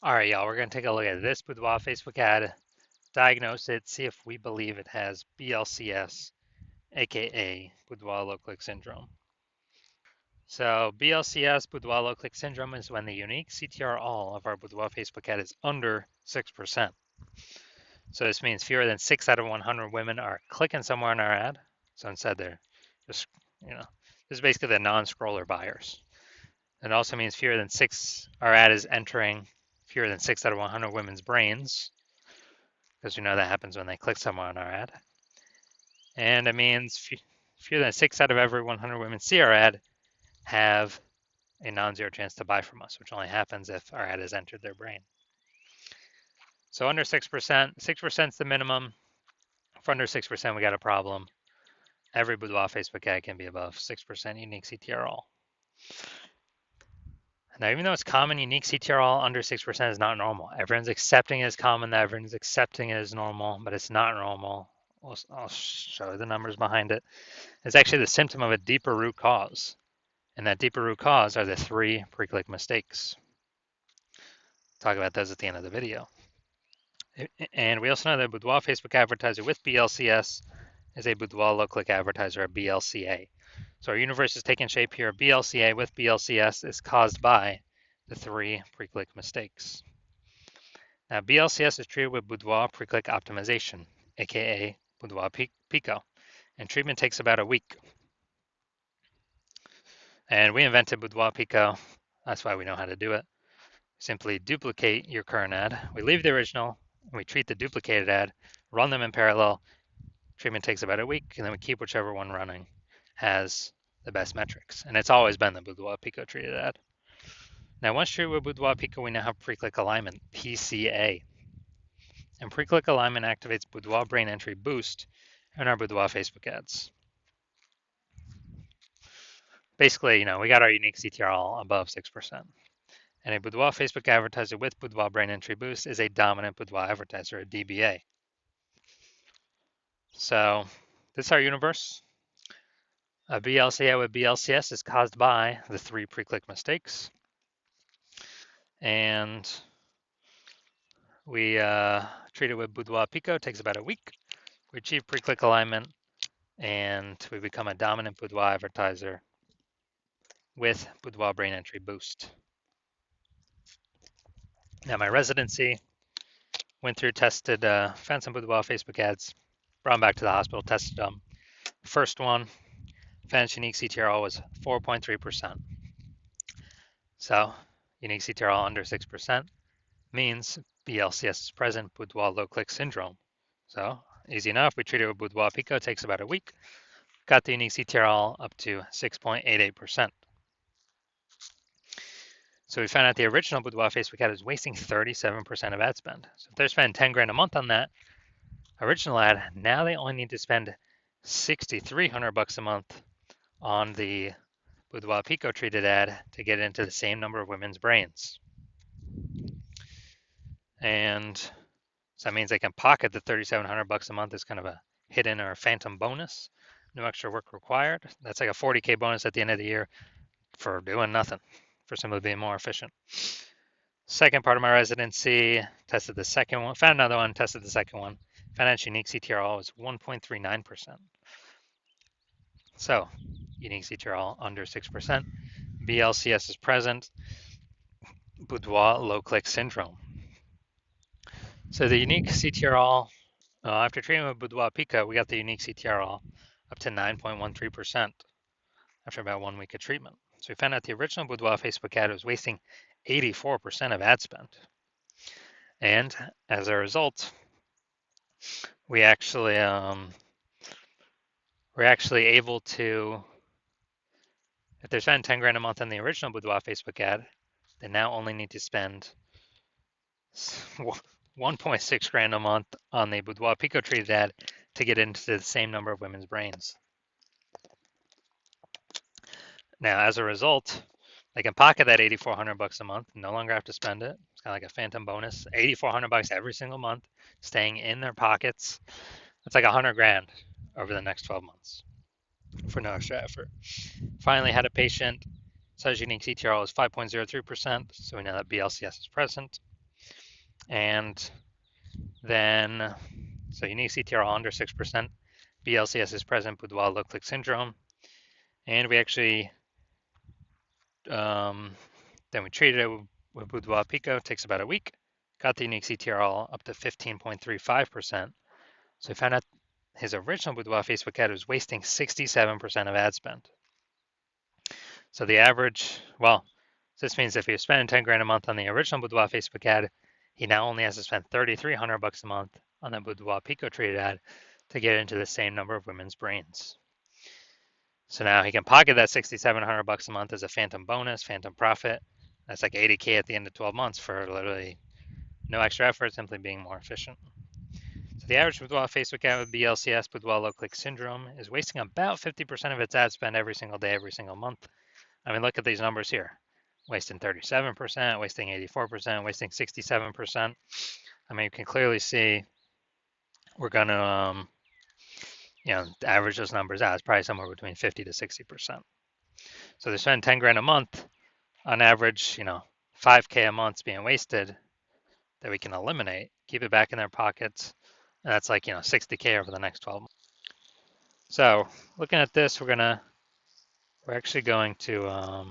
All right, y'all, we're going to take a look at this Boudoir Facebook ad, diagnose it, see if we believe it has BLCS, aka Boudoir low click syndrome. So, BLCS, Boudoir low click syndrome, is when the unique CTR all of our Boudoir Facebook ad is under 6%. So, this means fewer than 6 out of 100 women are clicking somewhere on our ad. So, instead, they're just, you know, this is basically the non scroller buyers. It also means fewer than 6, our ad is entering fewer than 6 out of 100 women's brains, because we know that happens when they click somewhere on our ad. And it means fewer than 6 out of every 100 women see our ad have a non-zero chance to buy from us, which only happens if our ad has entered their brain. So under 6%, 6% is the minimum. For under 6%, we got a problem. Every Boudoir Facebook ad can be above 6% unique CTR all. Now, even though it's common, unique CTR all under 6% is not normal. Everyone's accepting it as common, everyone's accepting it as normal, but it's not normal. I'll show the numbers behind it. It's actually the symptom of a deeper root cause. And that deeper root cause are the 3 pre-click mistakes. Talk about those at the end of the video. And we also know that Boudoir Facebook advertiser with BLCS is a Boudoir low click advertiser, a BLCA. So our universe is taking shape here. BLCA with BLCS is caused by the 3 pre-click mistakes. Now, BLCS is treated with Boudoir pre-click optimization, aka Boudoir Pico, and treatment takes about a week. And we invented Boudoir Pico. That's why we know how to do it. Simply duplicate your current ad. We leave the original, and we treat the duplicated ad, run them in parallel. Treatment takes about a week, and then we keep whichever one running has the best metrics. And it's always been the Boudoir Pico treated ad. Now, once treated with Boudoir Pico, we now have pre-click alignment, PCA. And pre-click alignment activates Boudoir brain entry boost in our Boudoir Facebook ads. Basically, we got our unique CTR all above 6%. And a Boudoir Facebook advertiser with Boudoir brain entry boost is a dominant Boudoir advertiser, a DBA. So this is our universe. A BLCA with BLCS is caused by the 3 pre-click mistakes. And we treat it with Boudoir Pico. It takes about a week. We achieve pre-click alignment, and we become a dominant Boudoir advertiser with Boudoir brain entry boost. Now my residency, went through, tested, found some Boudoir Facebook ads, brought them back to the hospital, tested them. First one, found unique CTRL was 4.3%. So unique CTRL under 6% means BLCS is present, Boudoir low click syndrome. So easy enough, we treat it with Boudoir Pico, it takes about a week. Got the unique CTRL up to 6.88%. So we found out the original Boudoir Facebook ad is wasting 37% of ad spend. So if they're spending 10 grand a month on that original ad, now they only need to spend $6,300 a month on the Boudoir Pico treated ad to get into the same number of women's brains. And so that means they can pocket the $3,700 a month as kind of a hidden or phantom bonus. No extra work required. That's like a 40K bonus at the end of the year for doing nothing, for simply being more efficient. Second part of my residency, tested the second one, found another one, tested the second one. Found out unique CTRL was 1.39%. So unique CTRL under 6%. BLCS is present. Boudoir low click syndrome. So the unique CTRL, after treating with Boudoir Pico, we got the unique CTRL up to 9.13% after about 1 week of treatment. So we found out the original Boudoir Facebook ad was wasting 84% of ad spend. And as a result, we're actually able to, if they're spending 10 grand a month on the original Boudoir Facebook ad, they now only need to spend 1.6 grand a month on the Boudoir Pico treated ad to get into the same number of women's brains. Now, as a result, they can pocket that $8,400 a month, no longer have to spend it. It's kind of like a phantom bonus, $8,400 every single month, staying in their pockets. That's like 100 grand over the next 12 months for no extra effort. Finally, had a patient, says unique CTRL is 5.03%, so we know that BLCS is present. And then, so unique CTRL under 6%, BLCS is present, Boudoir low click syndrome. And we actually, then we treated it with Boudoir Pico, takes about a week, got the unique CTRL up to 15.35%. So we found out his original Boudoir Facebook ad was wasting 67% of ad spend. So the average, well, this means if he was spending 10 grand a month on the original Boudoir Facebook ad, he now only has to spend 3,300 bucks a month on the Boudoir Pico treated ad to get into the same number of women's brains. So now he can pocket that 6,700 bucks a month as a phantom bonus, phantom profit. That's like 80K at the end of 12 months for literally no extra effort, simply being more efficient. So the average Boudoir Facebook ad with BLCS, Boudoir low click syndrome, is wasting about 50% of its ad spend every single day, every single month. I mean, look at these numbers here. Wasting 37%, wasting 84%, wasting 67%. I mean, you can clearly see we're going to, average those numbers out. It's probably somewhere between 50 to 60%. So they spend 10 grand a month on average, 5K a month's being wasted that we can eliminate, keep it back in their pockets. And that's like, 60K over the next 12 months. So looking at this, we're actually going to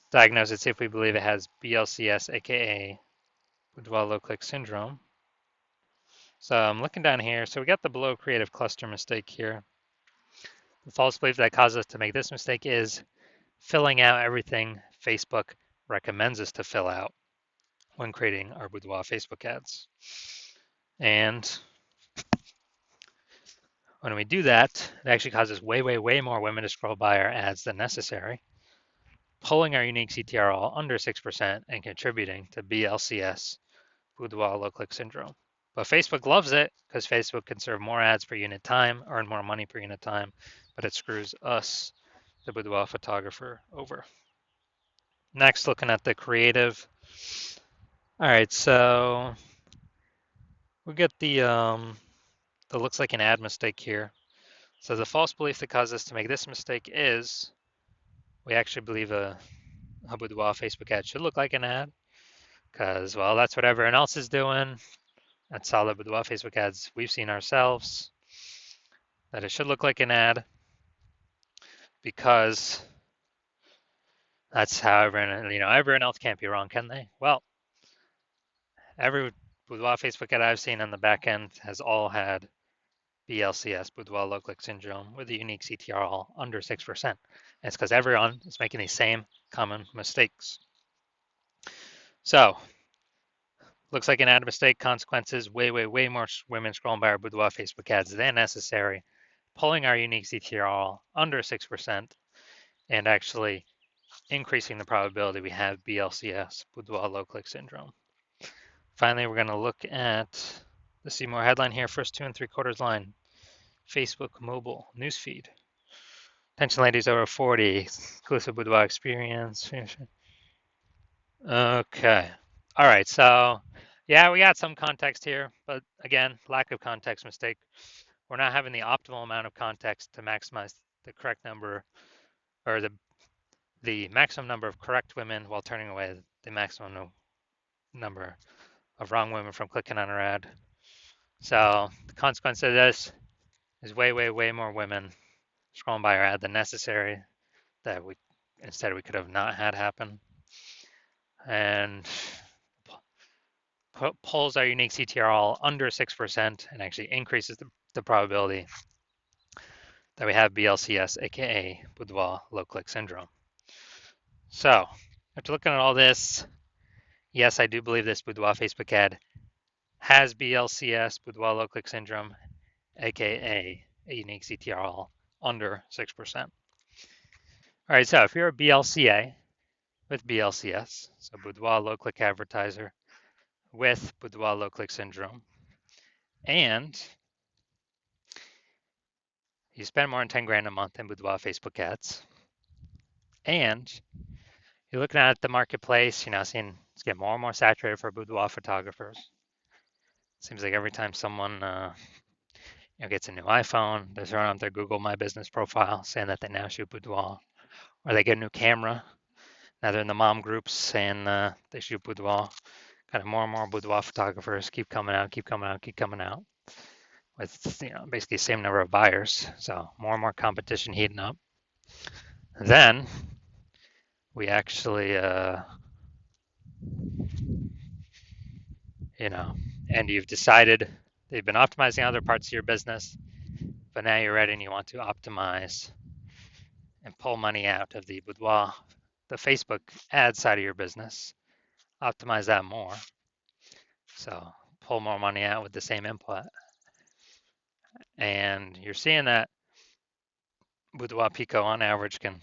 diagnose it, see if we believe it has BLCS, aka Boudoir low click syndrome. So I'm looking down here. So we got the below creative cluster mistake here. The false belief that caused us to make this mistake is filling out everything Facebook recommends us to fill out when creating our Boudoir Facebook ads. And when we do that, it actually causes way, way, way more women to scroll by our ads than necessary, pulling our unique CTRL under 6% and contributing to BLCS, Boudoir low click syndrome. But Facebook loves it because Facebook can serve more ads per unit time, earn more money per unit time, but it screws us, the boudoir photographer, over. Next, looking at the creative. All right, so we get the looks like an ad mistake here. So the false belief that caused us to make this mistake is we actually believe a boudoir Facebook ad should look like an ad because, well, that's what everyone else is doing. That's all the boudoir Facebook ads we've seen ourselves, that it should look like an ad because that's how everyone else can't be wrong, can they? Well, every boudoir Facebook ad I've seen on the back end has all had BLCS, boudoir low click syndrome, with a unique CTRL under 6%. And it's because everyone is making these same common mistakes. So, looks like an ad mistake. Consequences: way, way, way more women scrolling by our boudoir Facebook ads than necessary, pulling our unique CTRL under 6%, and actually increasing the probability we have BLCS, boudoir low click syndrome. Finally, we're going to look at the see more headline here, first 2 3/4 line, Facebook mobile newsfeed. Attention ladies over 40, exclusive boudoir experience. Okay. All right, so yeah, we got some context here, but again, lack of context mistake. We're not having the optimal amount of context to maximize the correct number or the maximum number of correct women while turning away the maximum number of wrong women from clicking on our ad. So the consequence of this is way, way, way more women scrolling by our ad than necessary that we could have not had happen. And pulls our unique CTRL under 6% and actually increases the probability that we have BLCS, aka boudoir low click syndrome. So after looking at all this, yes, I do believe this boudoir Facebook ad has BLCS, boudoir low click syndrome, aka a unique CTRL under 6%. All right, so if you're a BLCA with BLCS, so boudoir low click advertiser with boudoir low click syndrome, and you spend more than 10 grand a month in boudoir Facebook ads, and you're looking at the marketplace, seeing it's getting more and more saturated for boudoir photographers. Seems like every time someone gets a new iPhone, they're throwing up their Google My Business profile saying that they now shoot boudoir, or they get a new camera, Now they're in the mom groups and they shoot boudoir. Kind of more and more boudoir photographers keep coming out, keep coming out, keep coming out with basically the same number of buyers. So more and more competition heating up. Then we actually, you know, and you've decided they've been optimizing other parts of your business, but now you're ready and you want to optimize and pull money out of the boudoir, the Facebook ad side of your business, optimize that more. So pull more money out with the same input. And you're seeing that Boudoir Pico on average can,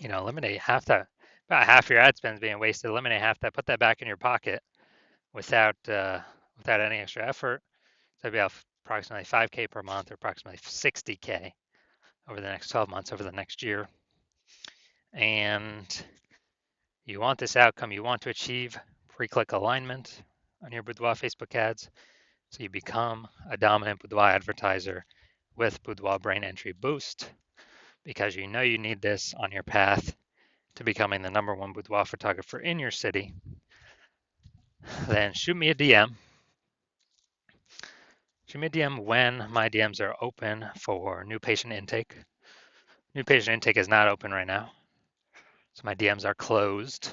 eliminate about half your ad spend being wasted. Eliminate half that, put that back in your pocket without any extra effort. So that'd be approximately 5K per month, or approximately 60K over the next 12 months, over the next year. And you want this outcome. You want to achieve pre-click alignment on your Boudoir Facebook ads, so you become a dominant Boudoir advertiser with Boudoir Brain Entry Boost, because you know you need this on your path to becoming the #1 boudoir photographer in your city. Then shoot me a DM. Shoot me a DM when my DMs are open for new patient intake. New patient intake is not open right now, so my DMs are closed.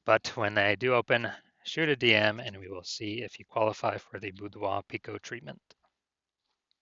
But when they do open, shoot a DM and we will see if you qualify for the Boudoir Pico treatment.